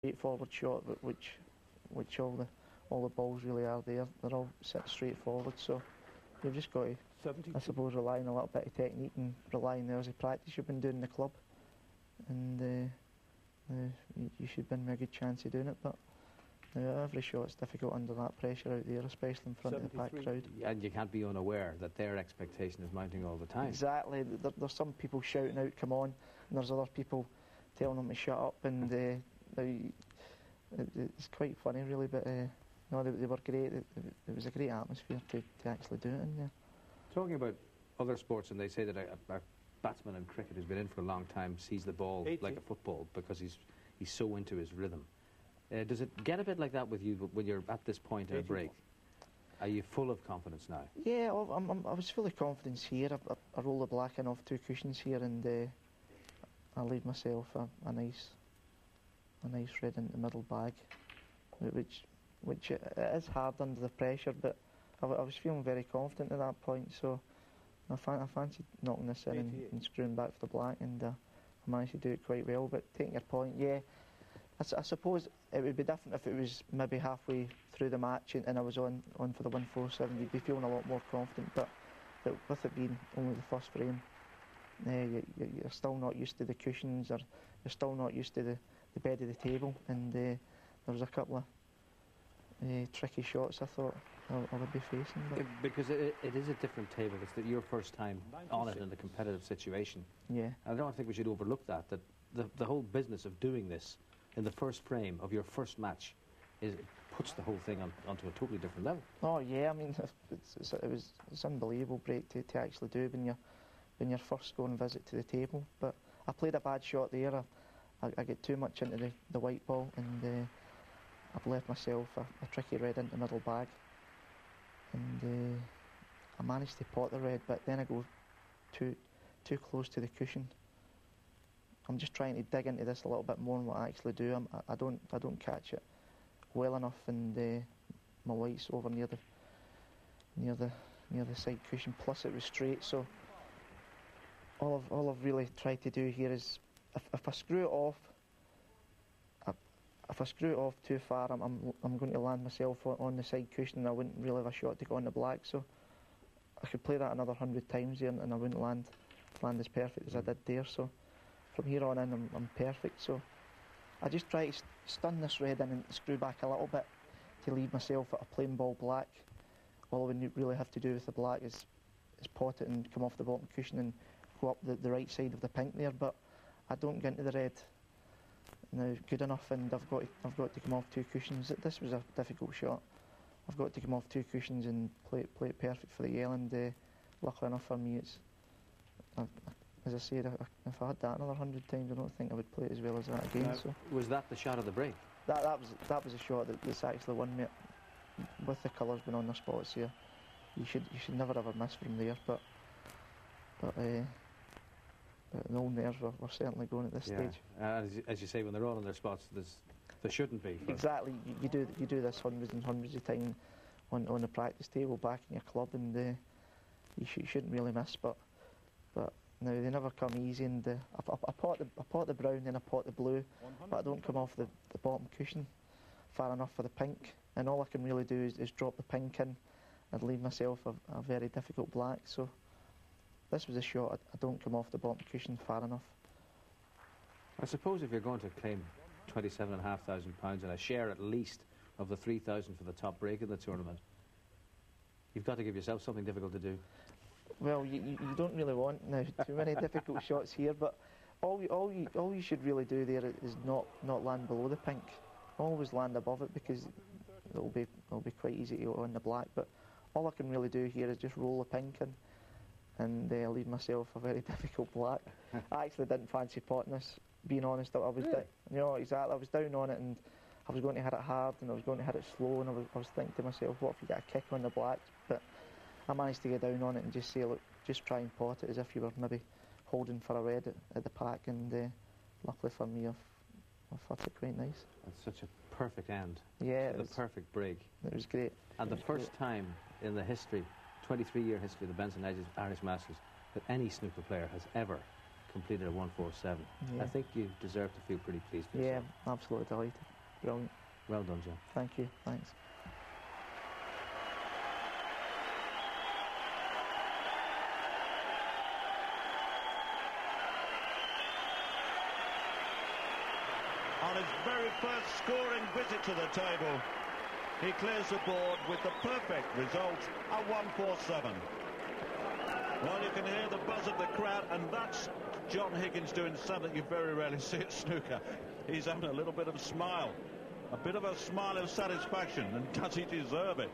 straightforward shot, which all the balls really are there. They're all set straight forward, so you've just got to, I suppose, rely on a little bit of technique and rely on the hours of practice you've been doing in the club, and you should win me a good chance of doing it. But every shot's difficult under that pressure out there, especially in front of the packed crowd. And you can't be unaware that their expectation is mounting all the time. Exactly. There's some people shouting out, "Come on," and there's other people telling them to shut up, and it's quite funny, really. But no, they were great. It was a great atmosphere to actually do it in there. Talking about other sports, and they say that a batsman in cricket who's been in for a long time sees the ball like a football because he's so into his rhythm. Does it get a bit like that with you when you're at this point in a break? Are you full of confidence now? Yeah, I was full of confidence here. I roll the black in off 2 cushions here, and I leave myself a nice red in the middle bag, which it is hard under the pressure, but I was feeling very confident at that point, so I fancied knocking this in and screwing back for the black, and I managed to do it quite well. But taking your point, yeah, I suppose it would be different if it was maybe halfway through the match and I was on for the 147. You'd be feeling a lot more confident, but with it being only the first frame, you're still not used to the cushions, or you're still not used to the bed of the table, and there was a couple of tricky shots I thought I would be facing. But because it is a different table. It's your first time on it in a competitive situation. Yeah. I don't think we should overlook that the whole business of doing this in the first frame of your first match puts the whole thing onto a totally different level. Oh yeah, I mean it's unbelievable break to actually do when you're first going visit to the table. But I played a bad shot there. I get too much into the white ball, and I've left myself a tricky red into the middle bag, and I managed to pot the red, but then I go too close to the cushion. I'm just trying to dig into this a little bit more than what I actually do. I don't catch it well enough, and my white's over near the side cushion. Plus it was straight, so all I've really tried to do here is if I screw it off. If I screw it off too far, I'm going to land myself on the side cushion, and I wouldn't really have a shot to go on the black. So I could play that another 100 times here, and I wouldn't land as perfect as I did there. So from here on in, I'm perfect. So I just try to stun this red in and screw back a little bit to leave myself at a plain ball black. All I would really have to do with the black is pot it and come off the bottom cushion and go up the right side of the pink there. But I don't get into the red now good enough, and I've got to come off 2 cushions. This was a difficult shot. I've got to come off 2 cushions and play it perfect for the yell, and luckily enough for me, as I said, if I had that another 100 times, I don't think I would play it as well as that again. So was that the shot of the break? That was a shot that's actually won me. With the colours being on their spots here, you should never ever miss from there. But the old nerves were certainly going at this stage. As you say, when they're all on their spots, there shouldn't be. Exactly. You do this hundreds and hundreds of times on the practice table back in your club, and you shouldn't really miss. But no, they never come easy. And I pot the brown, then I pot the blue, but I don't come off the bottom cushion far enough for the pink. And all I can really do is drop the pink in and leave myself a very difficult black. So this was a shot. I don't come off the bottom cushion far enough. I suppose if you're going to claim £27,500 and a share at least of the 3,000 for the top break in the tournament, you've got to give yourself something difficult to do. Well, you don't really want now too many difficult shots here, but all you should really do there is not land below the pink. Always land above it, because it'll be quite easy to go on the black. But all I can really do here is just roll the pink in, and leave myself a very difficult black. I actually didn't fancy potting this, being honest. I was exactly. I was down on it, and I was going to hit it hard, and I was going to hit it slow, and I was thinking to myself, what if you get a kick on the blacks? But I managed to get down on it and just say, look, just try and pot it as if you were maybe holding for a red at the pack, and luckily for me, I've hit it quite nice. That's such a perfect end. Yeah, the perfect break. It was great. And the first time in the history, 23-year history of the Benson Irish Masters, that any snooker player has ever completed a 147. Yeah. I think you deserve to feel pretty pleased with yourself. Yeah, absolutely delighted. Brilliant. Well done, John. Thank you. Thanks. On his very first scoring visit to the table, he clears the board with the perfect result, a 147. Well, you can hear the buzz of the crowd, and that's John Higgins doing something you very rarely see at snooker. He's having a little bit of a smile of satisfaction, and does he deserve it?